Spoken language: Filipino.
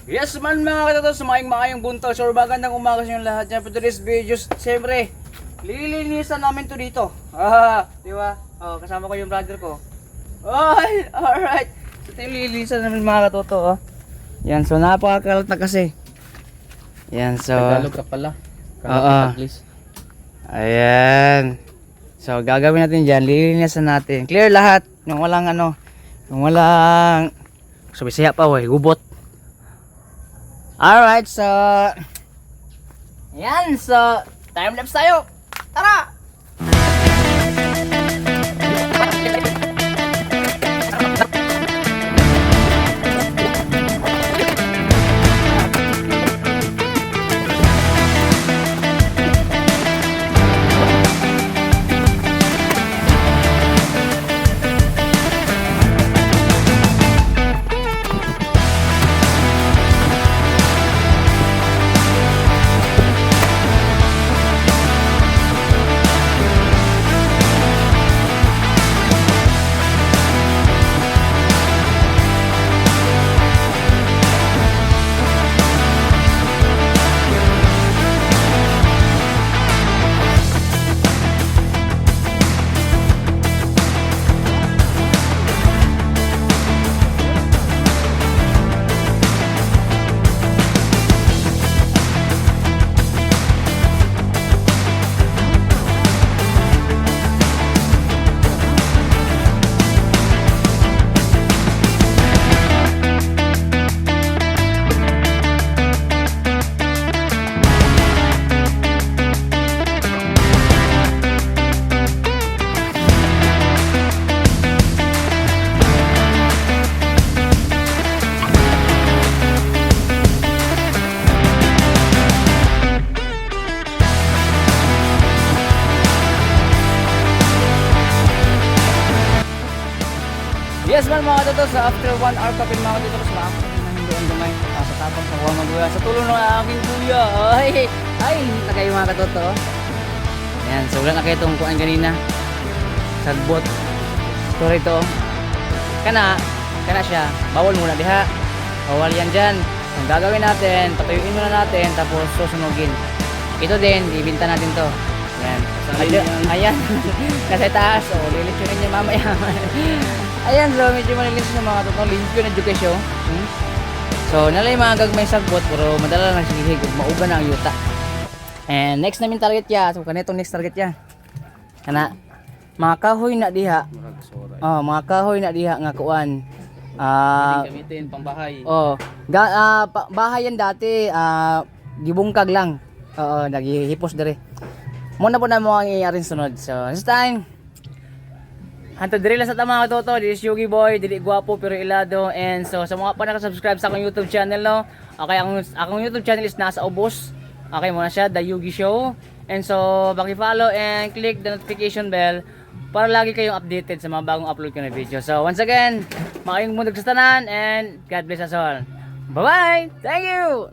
Yes man mga katotos, maayong bunto. So magandang umaga sa inyo lahat. Yan for today's videos. Siyempre, lilinisan namin to dito. Di ba? Oh, kasama ko yung brother ko. Ay, alright. So ito yung lilinisan namin mga katoto. Oh. Yan, so napakakalat na kasi. Yan, so Tagalog ka pala. English. Ayan. So gagawin natin dyan, lilinisan natin. Clear lahat. Yung walang yung walang subisiya pa, gubot. Alright, so yan, so time lapse tayo. Tara! Yes man mga katotos, after 1 hour kapin mga katotos, makakasal na hindi ang dumay sa tapang sa kuha maguya sa tulong ng aking kuya. Ay, na kayo mga katoto. Ayan, so wala na kayo itong kuhaan kanina. Sagbot. Story to. Kana siya. Bawal muna diha. Bawal yan dyan. Ang gagawin natin, patuyuin muna natin, tapos susunugin. Ito din, ibinta natin to. Ayan. Ayan. Kasi taas, lilitsunin niya mamaya. Ayan, so medyo malinis na mga totoo, limpyo na education. So, nalay mga gagmay sagbot, pero madala lang sige, mauga na ang yuta. And next namin target ya, so kanitong next target ya. Kana mga kahoy na diha. Mga kahoy na diha nga kuan. Gamitin pambahay. Bahay yan dati, gibungkag lang. Naghihipos dire. Muna po na mo ang i-arrange sunod. So, this time hanto diri lang sa tama mga toto, this is Yugi Boy, dili gwapo pero ilado. And so sa mga pa naka-subscribe sa akong YouTube channel no. Okay, akong YouTube channel is nasa ubos. Okay muna siya, The Yugi Show. And so paki-follow and click the notification bell para lagi kayong updated sa mga bagong upload ko na video. So once again, maayong mundog sa tanan and God bless us all. Bye-bye. Thank you.